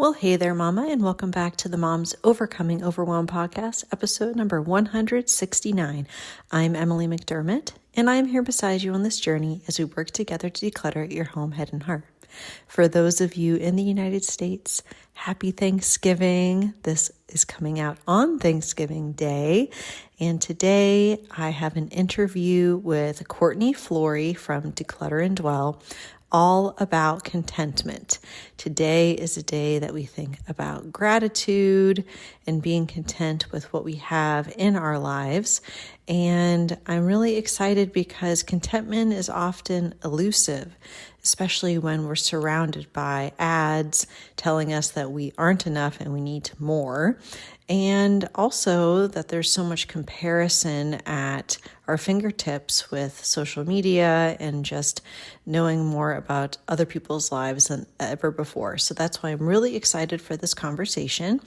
Well, hey there, Mama, and welcome back to the Mom's Overcoming Overwhelm podcast, episode number 169. I'm Emily McDermott, and I'm here beside you on this journey as we work together to declutter your home, head, and heart. For those of you in the United States, happy Thanksgiving. This is coming out on Thanksgiving Day, and today I have an interview with Courtney Florey from Declutter and Dwell, all about contentment. Today is a day that we think about gratitude and being content with what we have in our lives. And I'm really excited because contentment is often elusive, especially when we're surrounded by ads telling us that we aren't enough and we need more. And also that there's so much comparison at our fingertips with social media and just knowing more about other people's lives than ever before. So that's why I'm really excited for this conversation.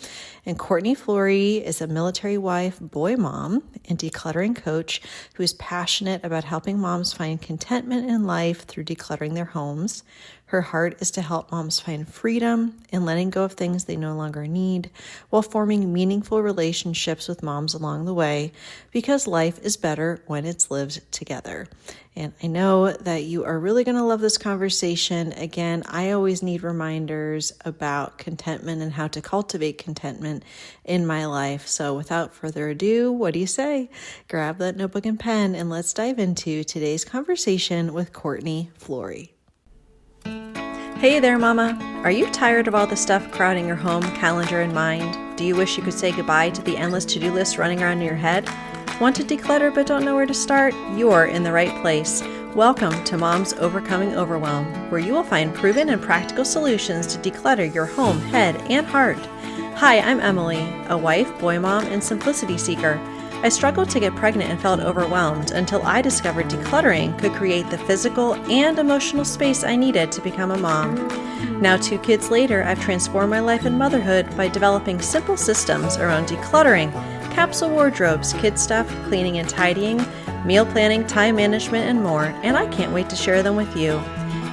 And Courtney Florey is a military wife, boy mom, and decluttering coach who is passionate about helping moms find contentment in life through decluttering their homes. Her heart is to help moms find freedom in letting go of things they no longer need while forming meaningful relationships with moms along the way, because life is better when it's lived together. And I know that you are really going to love this conversation. Again, I always need reminders about contentment and how to cultivate contentment in my life. So without further ado, what do you say? Grab that notebook and pen and let's dive into today's conversation with Courtney Florey. Hey there, Mama. Are you tired of all the stuff crowding your home, calendar, and mind? Do you wish you could say goodbye to the endless to-do list running around in your head? Want to declutter but don't know where to start? You're in the right place. Welcome to Mom's Overcoming Overwhelm, where you will find proven and practical solutions to declutter your home, head, and heart. Hi, I'm Emily, a wife, boy mom, and simplicity seeker. I struggled to get pregnant and felt overwhelmed until I discovered decluttering could create the physical and emotional space I needed to become a mom. Now, 2 kids later, I've transformed my life and motherhood by developing simple systems around decluttering, capsule wardrobes, kid stuff, cleaning and tidying, meal planning, time management, and more, and I can't wait to share them with you.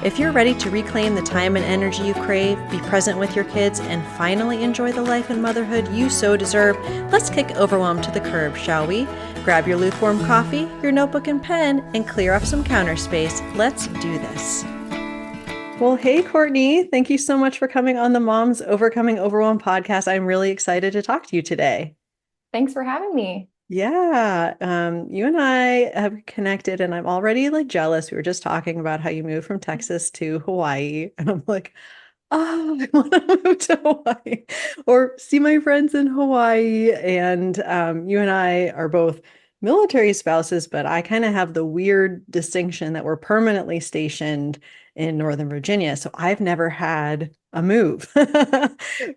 If you're ready to reclaim the time and energy you crave, be present with your kids, and finally enjoy the life and motherhood you so deserve, let's kick overwhelm to the curb, shall we? Grab your lukewarm coffee, your notebook and pen, and clear off some counter space. Let's do this. Well, hey, Courtney, thank you so much for coming on the Mom's Overcoming Overwhelm podcast. I'm really excited to talk to you today. Thanks for having me. Yeah, you and I have connected and I'm already jealous. We were just talking about how you moved from Texas to Hawaii and I'm like, oh, I want to move to Hawaii or see my friends in Hawaii. And you and I are both military spouses, but I kind of have the weird distinction that we're permanently stationed in Northern Virginia. So I've never had a move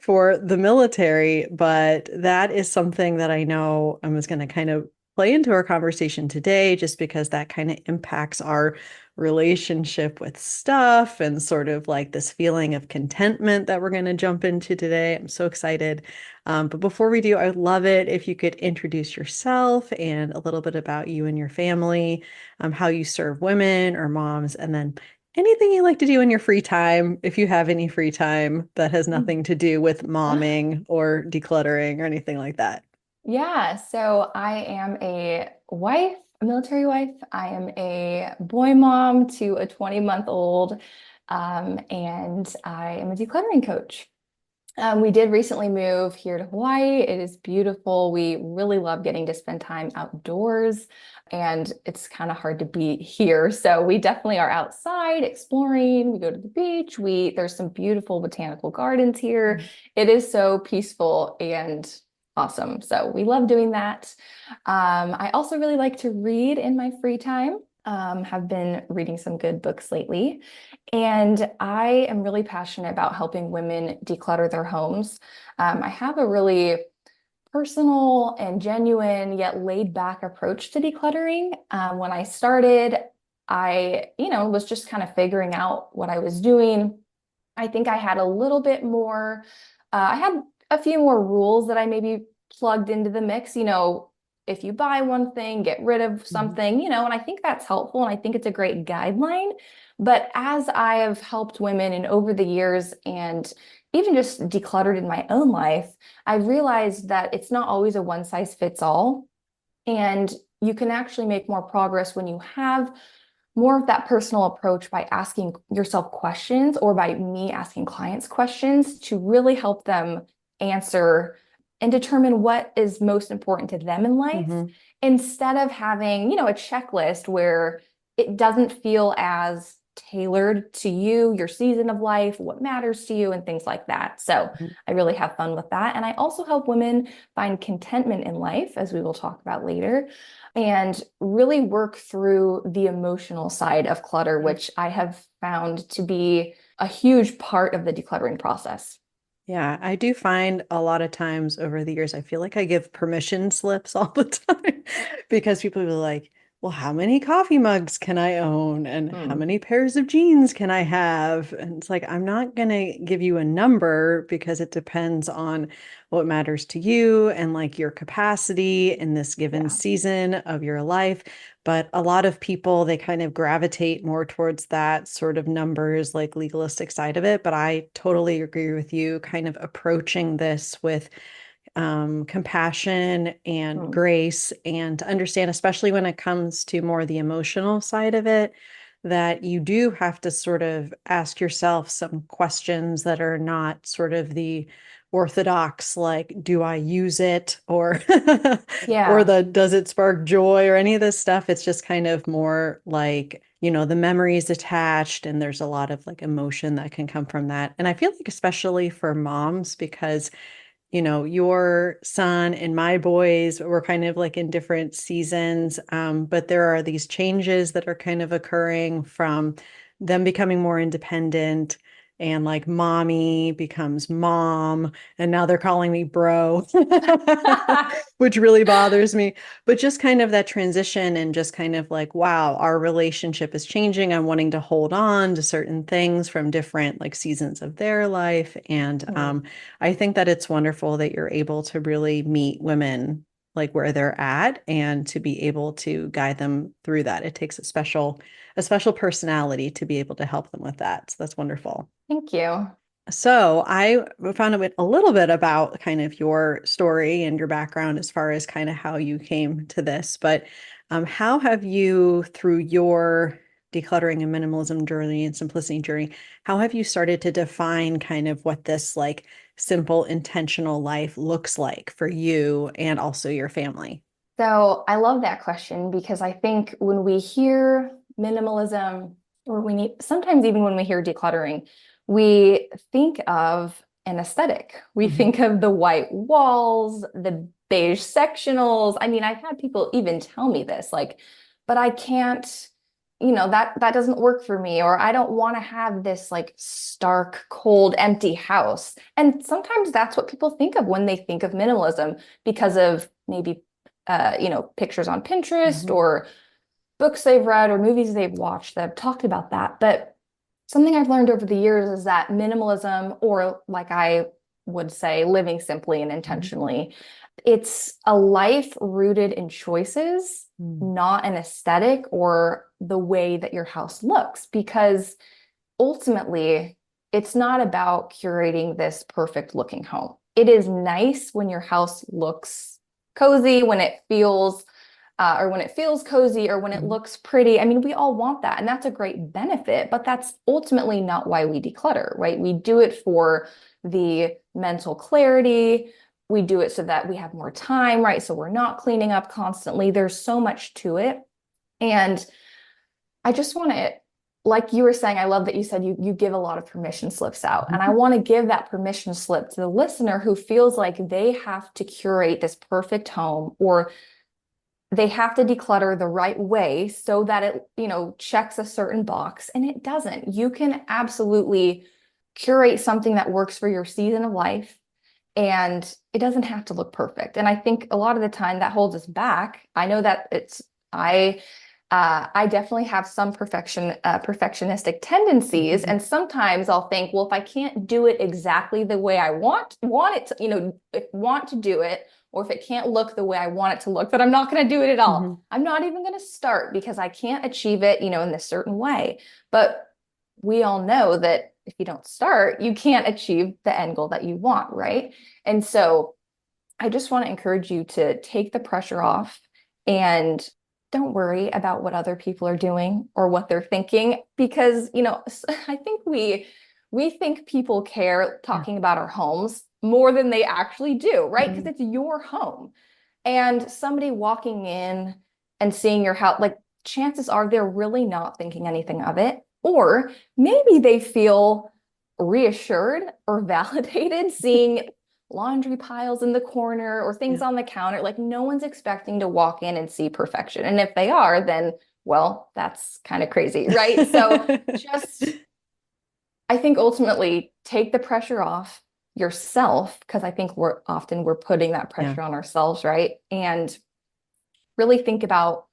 for the military, but that is something that I know I was going to kind of play into our conversation today, just because that kind of impacts our relationship with stuff and sort of this feeling of contentment that we're going to jump into today. I'm so excited. But before we do, I would love it if you could introduce yourself and a little bit about you and your family, how you serve women or moms, and then anything you like to do in your free time, if you have any free time that has nothing to do with momming or decluttering or anything like that. Yeah, so I am a wife, a military wife. I am a boy mom to a 20-month-old, and I am a decluttering coach. We did recently move here to Hawaii. It is beautiful. We really love getting to spend time outdoors, and it's kind of hard to be here. So we definitely are outside exploring. We go to the beach. There's some beautiful botanical gardens here. It is so peaceful and awesome. So we love doing that. I also really like to read in my free time. Have been reading some good books lately. And I am really passionate about helping women declutter their homes. I have a really personal and genuine yet laid back approach to decluttering. When I started, I, was just kind of figuring out what I was doing. I think I had a little bit more, I had a few more rules that I maybe plugged into the mix, if you buy one thing, get rid of something, and I think that's helpful. And I think it's a great guideline. But as I have helped women and over the years and even just decluttered in my own life, I realized that it's not always a one size fits all. And you can actually make more progress when you have more of that personal approach by asking yourself questions or by me asking clients questions to really help them answer and determine what is most important to them in life instead of having, a checklist where it doesn't feel as tailored to you, your season of life, what matters to you, and things like that. So I really have fun with that. And I also help women find contentment in life, as we will talk about later, and really work through the emotional side of clutter, which I have found to be a huge part of the decluttering process. Yeah, I do find a lot of times over the years, I feel like I give permission slips all the time because people are like, well, how many coffee mugs can I own? And how Mm. many pairs of jeans can I have? And it's like, I'm not going to give you a number because it depends on what matters to you and like your capacity in this given Yeah. season of your life. But a lot of people, they kind of gravitate more towards that sort of numbers, like legalistic side of it. But I totally agree with you, kind of approaching this with compassion and Mm. grace, and to understand, especially when it comes to more the emotional side of it, that you do have to sort of ask yourself some questions that are not sort of the orthodox, like, do I use it, or or Yeah. the does it spark joy, or any of this stuff. It's just kind of more like, the memories attached, and there's a lot of like emotion that can come from that. And I feel like especially for moms, because your son and my boys were kind of like in different seasons. But there are these changes that are kind of occurring from them becoming more independent, and like mommy becomes mom, and now they're calling me bro, which really bothers me. But just kind of that transition, and just kind of like, wow, our relationship is changing. I'm wanting to hold on to certain things from different like seasons of their life. And Mm. I think that it's wonderful that you're able to really meet women like where they're at, and to be able to guide them through that. It takes a special personality to be able to help them with that. So that's wonderful. Thank you. So I found out a little bit about kind of your story and your background as far as kind of how you came to this. But how have you, through your decluttering and minimalism journey and simplicity journey, how have you started to define kind of what this like simple, intentional life looks like for you and also your family? So I love that question because I think when we hear minimalism, or we need sometimes even when we hear decluttering, we think of an aesthetic. We Mhm. think of the white walls, the beige sectionals. I mean, I've had people even tell me this, like, but I can't, that doesn't work for me, or I don't want to have this like stark, cold, empty house. And sometimes that's what people think of when they think of minimalism because of maybe pictures on Pinterest Mhm. or books they've read or movies they've watched that have talked about that. But something I've learned over the years is that minimalism, or like I would say, living simply and Mhm. intentionally, it's a life rooted in choices, Mhm. not an aesthetic or the way that your house looks. Because ultimately, it's not about curating this perfect looking home. It is nice when your house looks cozy, when it feels, or when it feels cozy, or when it Mhm. looks pretty. I mean, we all want that, and that's a great benefit, but that's ultimately not why we declutter, right? We do it for the mental clarity. We do it so that we have more time, right? So we're not cleaning up constantly. There's so much to it. And I just want to, like you were saying, I love that you said you give a lot of permission slips out. And I Mhm. want to give that permission slip to the listener who feels like they have to curate this perfect home, or they have to declutter the right way so that it, checks a certain box, and it doesn't. You can absolutely curate something that works for your season of life, and it doesn't have to look perfect. And I think a lot of the time that holds us back. I know that I definitely have some perfectionistic tendencies, Mhm. and sometimes I'll think, well, if I can't do it exactly the way I want it to, want to do it, or if it can't look the way I want it to look, then I'm not going to do it at all. Mhm. I'm not even going to start because I can't achieve it, in this certain way. But we all know that if you don't start, you can't achieve the end goal that you want, right? And so I just want to encourage you to take the pressure off and don't worry about what other people are doing or what they're thinking, because, I think we think people care Yeah. talking about our homes more than they actually do, right? Because Mhm. it's your home. And somebody walking in and seeing your house, like, chances are they're really not thinking anything of it. Or maybe they feel reassured or validated seeing laundry piles in the corner or things Yeah. on the counter. Like, no one's expecting to walk in and see perfection. And if they are, then, well, that's kind of crazy, right? So just, I think ultimately take the pressure off yourself, because I think we're putting that Yeah. pressure on ourselves, right? And really think about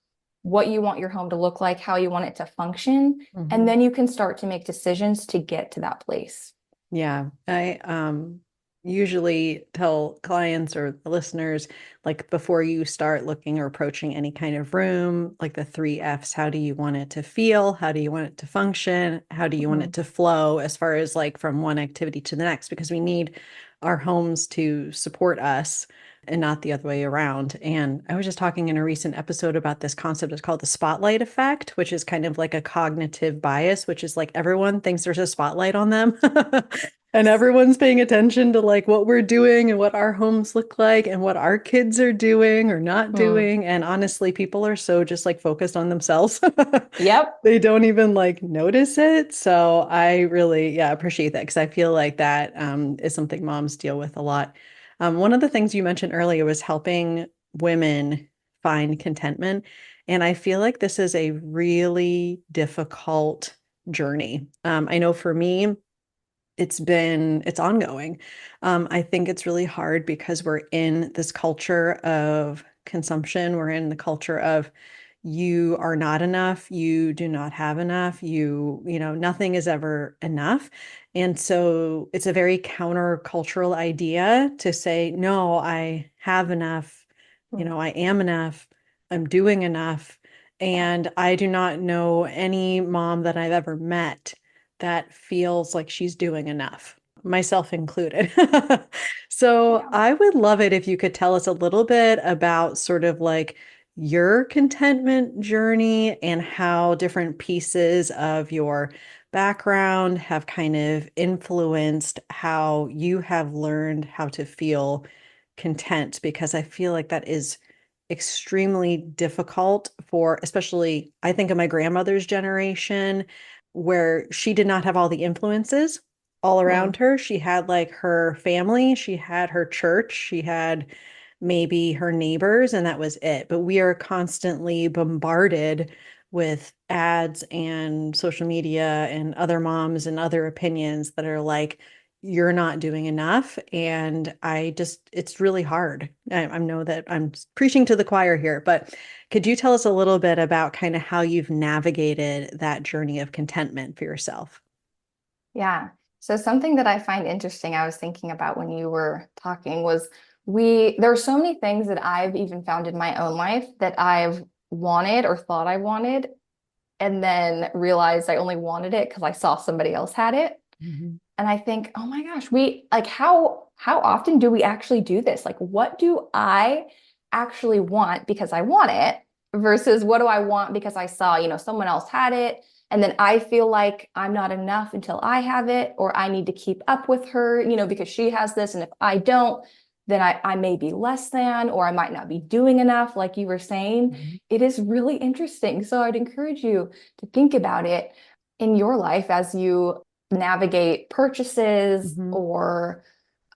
what you want your home to look like, how you want it to function, and Mhm. then you can start to make decisions to get to that place. Yeah, I usually tell clients or the listeners, like before you start looking or approaching any kind of room, like the three F's, how do you want it to feel? How do you want it to function? How do you want it Mhm. to flow as far as like from one activity to the next? Because we need our homes to support us and not the other way around. And I was just talking in a recent episode about this concept. It's called the spotlight effect, which is kind of like a cognitive bias, which is like everyone thinks there's a spotlight on them. And everyone's paying attention to like what we're doing and what our homes look like and what our kids are doing or not Hmm. doing. And honestly, people are so just like focused on themselves. Yep. They don't even like notice it. So I really, yeah, appreciate that because I feel like that is something moms deal with a lot. One of the things you mentioned earlier was helping women find contentment. And I feel like this is a really difficult journey. I know for me, it's ongoing. I think it's really hard because we're in this culture of consumption. We're in the culture of you are not enough, you do not have enough, nothing is ever enough. And so it's a very countercultural idea to say, no, I have enough, Hmm. I am enough, I'm doing enough. Yeah. And I do not know any mom that I've ever met that feels like she's doing enough, myself included. So Yeah. I would love it if you could tell us a little bit about sort of like your contentment journey and how different pieces of your background have kind of influenced how you have learned how to feel content, because I feel like that is extremely difficult for, especially, I think of my grandmother's generation where she did not have all the influences all Hmm. around her. She had like her family, she had her church, she had maybe her neighbors, and that was it. But we are constantly bombarded with ads and social media and other moms and other opinions that are like, you're not doing enough. And it's really hard. I know that I'm preaching to the choir here, but could you tell us a little bit about kind of how you've navigated that journey of contentment for yourself? Yeah. So something that I find interesting, I was thinking about when you were talking, was there are so many things that I've even found in my own life that I've wanted or thought I wanted, and then realized I only wanted it because I saw somebody else had it. Mhm. And I think, oh my gosh, we like how often do we actually do this? Like, what do I actually want because I want it versus what do I want because I saw, someone else had it. And then I feel like I'm not enough until I have it, or I need to keep up with her, because she has this. And if I don't, then I may be less than, or I might not be doing enough, like you were saying. Mhm. It is really interesting. So I'd encourage you to think about it in your life as you navigate purchases, Mhm. or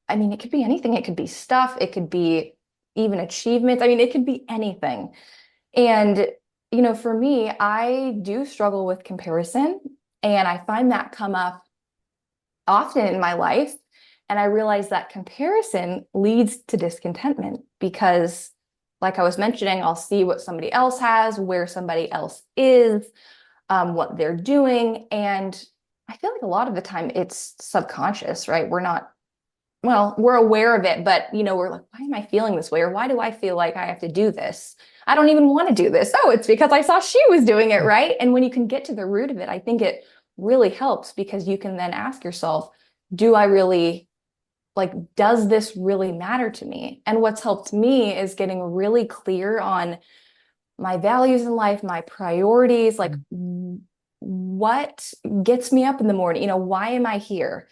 I mean, it could be anything. It could be stuff, it could be even achievements. I mean, it could be anything. And, for me, I do struggle with comparison, and I find that come up often in my life. And I realize that comparison leads to discontentment because, like I was mentioning, I'll see what somebody else has, where somebody else is, what they're doing. And I feel like a lot of the time it's subconscious, right? We're aware of it, but we're like, why am I feeling this way? Or why do I feel like I have to do this? I don't even want to do this. Oh, it's because I saw she was doing it, right? And when you can get to the root of it, I think it really helps because you can then ask yourself, do I really like, does this really matter to me? And what's helped me is getting really clear on my values in life, my priorities, like what gets me up in the morning, why am I here?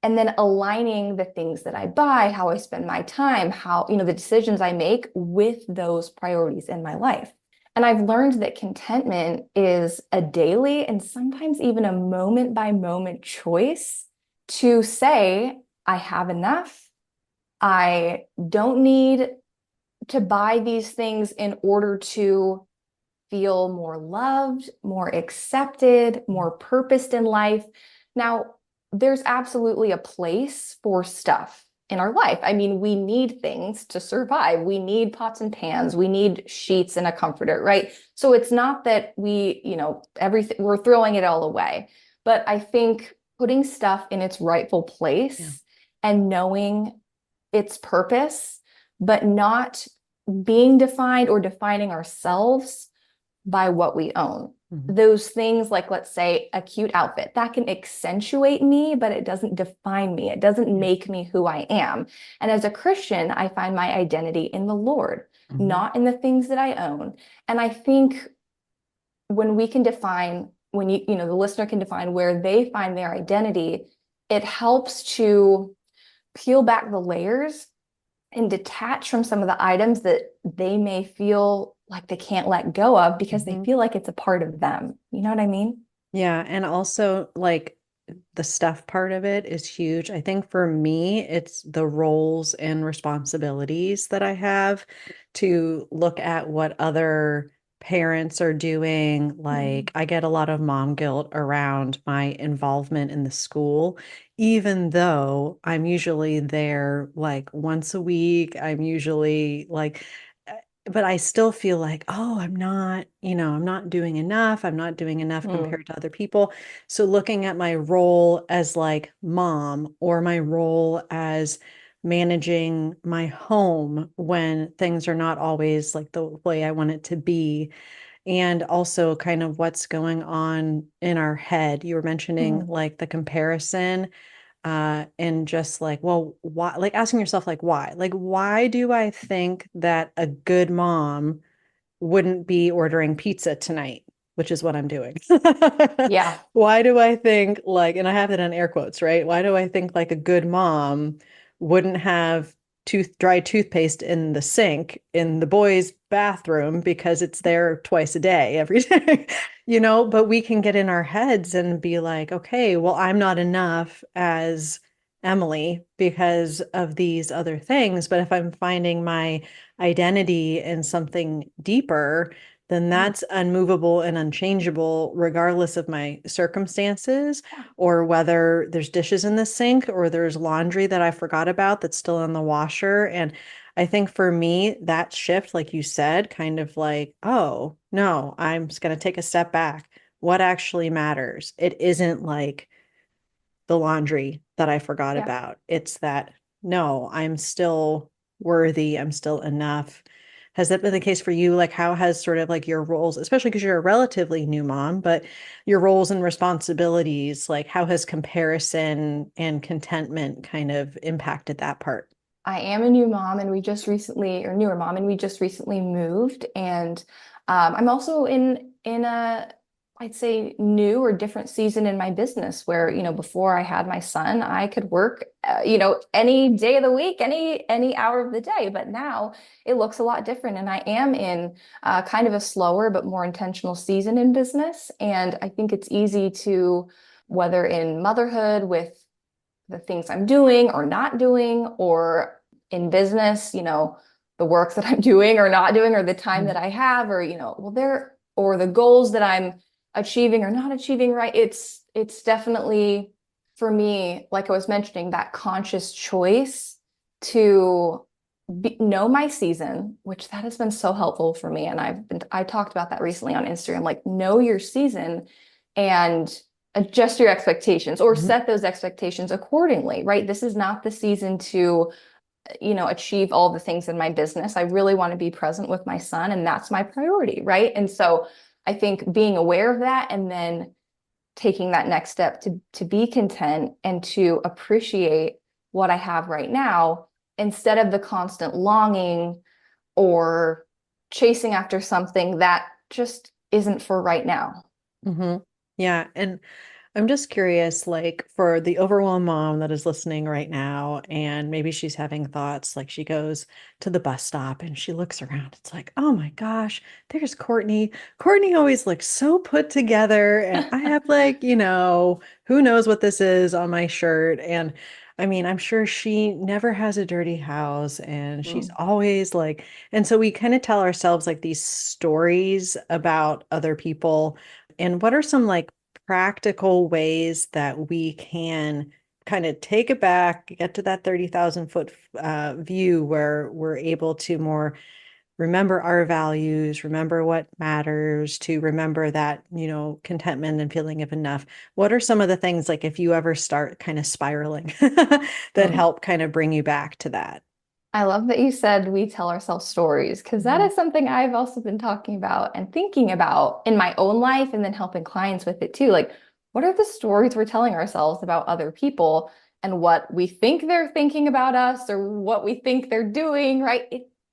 And then aligning the things that I buy, how I spend my time, how, the decisions I make with those priorities in my life. And I've learned that contentment is a daily and sometimes even a moment by moment choice to say, I have enough. I don't need to buy these things in order to feel more loved, more accepted, more purposed in life. Now, there's absolutely a place for stuff in our life. I mean, we need things to survive. We need pots and pans. We need sheets and a comforter, right? So it's not that everything, we're throwing it all away. But I think putting stuff in its rightful place and knowing its purpose, but not being defined or defining ourselves by what we own. Those things like, let's say, a cute outfit, that can accentuate me, but it doesn't define me. It doesn't make me who I am. And as a Christian, I find my identity in the Lord, not in the things that I own. And I think when we can define, when the listener can define where they find their identity, it helps to peel back the layers and detach from some of the items that they may feel like they can't let go of because they feel like it's a part of them. You know what I mean? Yeah. And also, like, the stuff part of it is huge. I think for me, it's the roles and responsibilities that I have to look at what other parents are doing. Like, I get a lot of mom guilt around my involvement in the school, even though I'm usually there like once a week. I'm usually like, but I still feel like, oh, I'm not doing enough. I'm not doing enough compared to other people. So looking at my role as like mom or my role as managing my home when things are not always like the way I want it to be, and also kind of what's going on in our head. You were mentioning like the comparison, and just like, well, why, like asking yourself, like, why do I think that a good mom wouldn't be ordering pizza tonight, which is what I'm doing? Yeah. Why do I think like, and I have it in air quotes, right? Why do I think like a good mom wouldn't have dry toothpaste in the sink in the boys' bathroom because it's there twice a day, every day, but we can get in our heads and be like, okay, well, I'm not enough as Emily because of these other things. But if I'm finding my identity in something deeper, then that's unmovable and unchangeable, regardless of my circumstances, or whether there's dishes in the sink or there's laundry that I forgot about that's still in the washer. And I think for me, that shift, like you said, kind of like, oh, no, I'm just going to take a step back. What actually matters? It isn't like the laundry that I forgot Yeah. about. It's that, no, I'm still worthy. I'm still enough. Has that been the case for you? Like, how has sort of like your roles, especially because you're a relatively new mom, but your roles and responsibilities, like, how has comparison and contentment kind of impacted that part? I am a new mom and we just recently, or newer mom, and we just recently moved. And I'm also in a, I'd say, new or different season in my business where, before I had my son, I could work, any day of the week, any hour of the day. But now it looks a lot different. And I am in kind of a slower but more intentional season in business. And I think it's easy to, whether in motherhood with the things I'm doing or not doing, or in business, the work that I'm doing or not doing, or the time that I have, or, or the goals that I'm achieving or not achieving, right? It's definitely for me, like I was mentioning, that conscious choice to know my season, which that has been so helpful for me. And I talked about that recently on Instagram, like know your season and adjust your expectations or Mhm. set those expectations accordingly, right? This is not the season to, achieve all the things in my business. I really want to be present with my son, and that's my priority, right? And so I think being aware of that and then taking that next step to be content and to appreciate what I have right now instead of the constant longing or chasing after something that just isn't for right now. Hmm. Yeah. And I'm just curious, like for the overwhelmed mom that is listening right now, and maybe she's having thoughts like she goes to the bus stop and she looks around. It's like, oh my gosh, there's Courtney. Courtney always looks so put together. And I have like, who knows what this is on my shirt. And I mean, I'm sure she never has a dirty house and she's Mm. always like, and so we kind of tell ourselves like these stories about other people. And what are some like practical ways that we can kind of take it back, get to that 30,000 foot view where we're able to more remember our values, remember what matters, to remember that, contentment and feeling of enough. What are some of the things like if you ever start kind of spiraling that Mm. help kind of bring you back to that? I love that you said we tell ourselves stories because that Mhm. is something I've also been talking about and thinking about in my own life and then helping clients with it too. Like, what are the stories we're telling ourselves about other people and what we think they're thinking about us or what we think they're doing, right?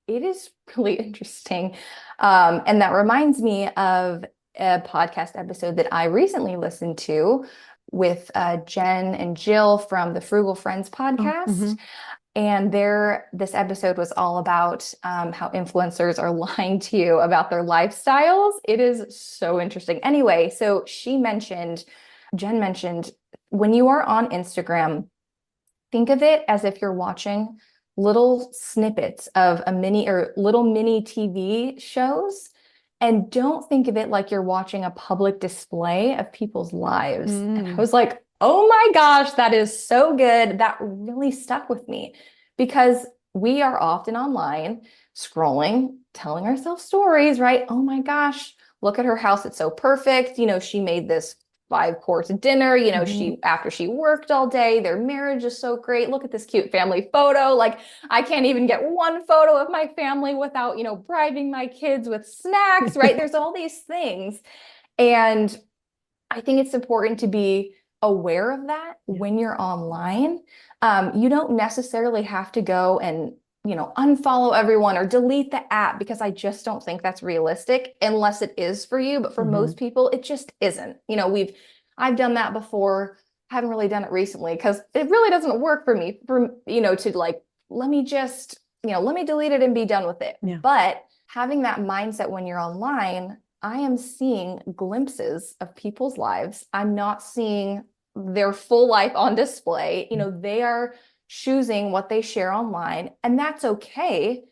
It is really interesting. And that reminds me of a podcast episode that I recently listened to with Jen and Jill from the Frugal Friends Oh, podcast. mhm. And this episode was all about how influencers are lying to you about their lifestyles. It is so interesting. Anyway, so Jen mentioned, when you are on Instagram, think of it as if you're watching little snippets of a mini or little mini TV shows. And don't think of it like you're watching a public display of people's lives. And I Mm. was like, oh my gosh, that is so good. That really stuck with me because we are often online scrolling, telling ourselves stories, right? Oh my gosh, look at her house. It's so perfect. She made this 5 course dinner. Mhm. She after she worked all day, their marriage is so great. Look at this cute family photo. Like I can't even get one photo of my family without, bribing my kids with snacks, right? There's all these things. And I think it's important to be aware of that Yeah. when you're online. You don't necessarily have to go and unfollow everyone or delete the app because I just don't think that's realistic unless it is for you. But for Mhm. most people, it just isn't. I've done that before. Haven't really done it recently because it really doesn't work for me to like, let me just, let me delete it and be done with it. Yeah. But having that mindset when you're online, I am seeing glimpses of people's lives. I'm not seeing their full life on display. They are choosing what they share online, and that's okay.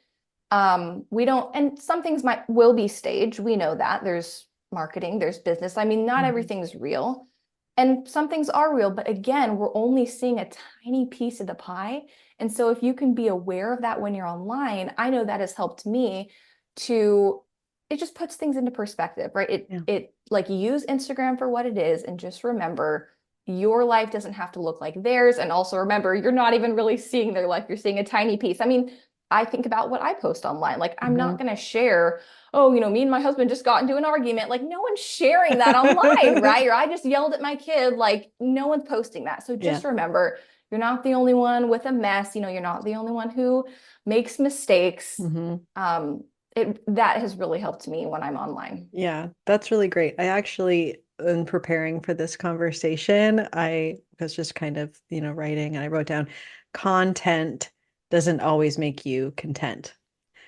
We don't, and some things will be staged. We know that there's marketing, there's business. I mean, not Mhm. everything's real, and some things are real, but again, we're only seeing a tiny piece of the pie. And so, if you can be aware of that when you're online, I know that has helped me to. It just puts things into perspective, right? It Yeah. it like use Instagram for what it is, and just remember your life doesn't have to look like theirs. And also remember, you're not even really seeing their life. You're seeing a tiny piece. I mean, I think about what I post online. Like, I'm not Mhm. going to share, oh, me and my husband just got into an argument. Like, no one's sharing that online, right? Or I just yelled at my kid. Like, no one's posting that. So Yeah. just remember, you're not the only one with a mess. You're not the only one who makes mistakes. Mhm. That has really helped me when I'm online. Yeah, that's really great. I actually, in preparing for this conversation, I was just kind of, writing and I wrote down content doesn't always make you content.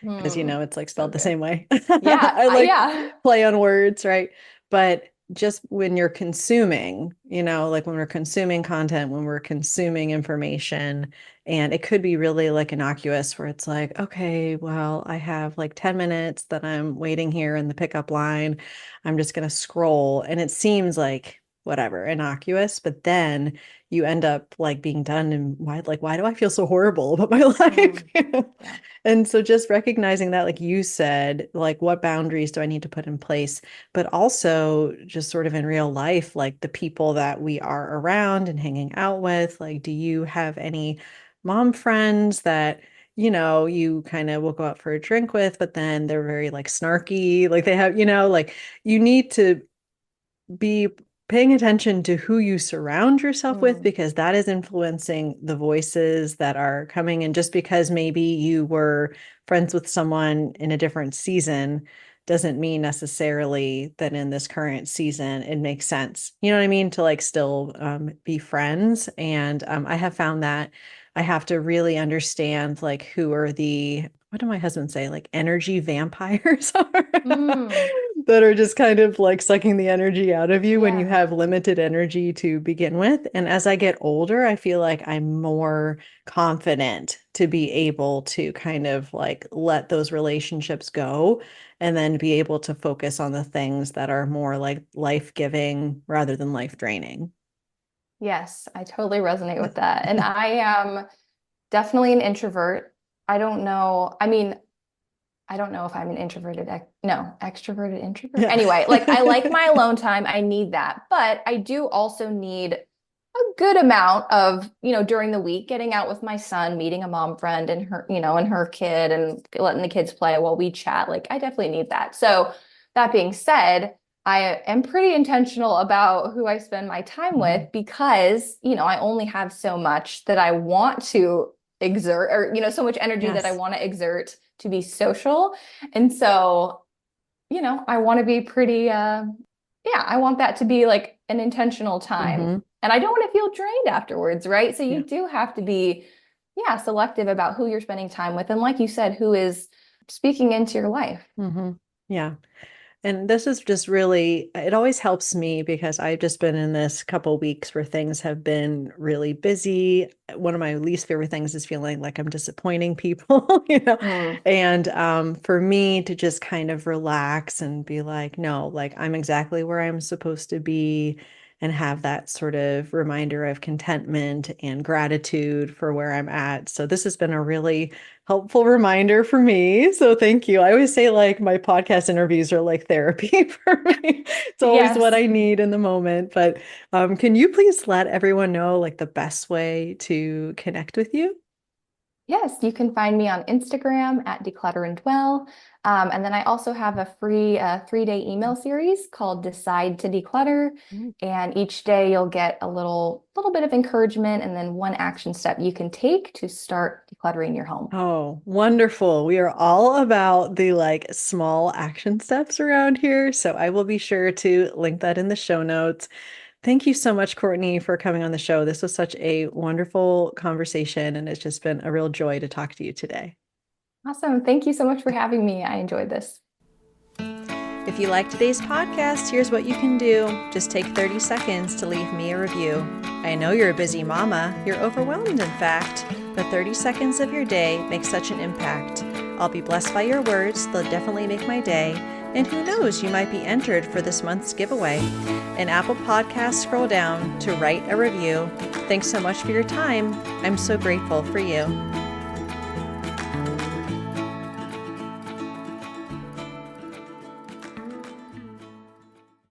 Because, it's like So spelled the good. same way. Yeah. I like Yeah. play on words, right? But just when you're consuming, like when we're consuming content, when we're consuming information, and it could be really like innocuous where it's like, okay, well, I have like 10 minutes that I'm waiting here in the pickup line. I'm just going to scroll. And it seems like whatever, innocuous, but then you end up like being done and why do I feel so horrible about my life? Mm, yeah. And so just recognizing that, like you said, like what boundaries do I need to put in place? But also just sort of in real life, like the people that we are around and hanging out with, like, do you have any mom friends that, you kind of will go out for a drink with, but then they're very like snarky, like they have, like you need to be paying attention to who you surround yourself with, Mm. because that is influencing the voices that are coming. And just because maybe you were friends with someone in a different season doesn't mean necessarily that in this current season it makes sense. You know what I mean? To like still be friends. And I have found that I have to really understand like who are the, what did my husband say? Like energy vampires Mm. that are just kind of like sucking the energy out of you when you Yeah. have limited energy to begin with. And as I get older, I feel like I'm more confident to be able to kind of like let those relationships go and then be able to focus on the things that are more like life-giving rather than life-draining. Yes, I totally resonate with that. And I am definitely an introvert. I don't know. I mean, I don't know if I'm an introverted, no, extroverted introvert. Yeah. Anyway, like I like my alone time. I need that. But I do also need a good amount of, during the week, getting out with my son, meeting a mom friend and her, and her kid and letting the kids play while we chat. Like I definitely need that. So that being said, I am pretty intentional about who I spend my time Mhm. with because, I only have so much that I want to exert or, so much energy that I Yes. want to exert to be social. And so, I want to be pretty, yeah, I want that to be like an intentional time. Hmm. And I don't want to feel drained afterwards, right? So Yeah. you do have to be, yeah, selective about who you're spending time with. And like you said, who is speaking into your life. Hmm. Yeah. And this is just really, it always helps me because I've just been in this couple weeks where things have been really busy. One of my least favorite things is feeling like I'm disappointing people, you know. Mm. And for me to just kind of relax and be like, no, like I'm exactly where I'm supposed to be and have that sort of reminder of contentment and gratitude for where I'm at. So this has been a really helpful reminder for me. So thank you. I always say like my podcast interviews are like therapy for me. It's always what Yes. I need in the moment. But can you please let everyone know like the best way to connect with you? Yes, you can find me on Instagram at Declutter and Dwell. And then I also have a free 3-day email series called Decide to Declutter. Mm. And each day you'll get a little bit of encouragement and then one action step you can take to start decluttering your home. Oh, wonderful. We are all about the like small action steps around here. So I will be sure to link that in the show notes. Thank you so much, Courtney, for coming on the show. This was such a wonderful conversation, and it's just been a real joy to talk to you today. Awesome. Thank you so much for having me. I enjoyed this. If you like today's podcast, here's what you can do. Just take 30 seconds to leave me a review. I know you're a busy mama. You're overwhelmed, in fact, but 30 seconds of your day makes such an impact. I'll be blessed by your words. They'll definitely make my day. And who knows, you might be entered for this month's giveaway. In Apple Podcasts, scroll down to write a review. Thanks so much for your time. I'm so grateful for you.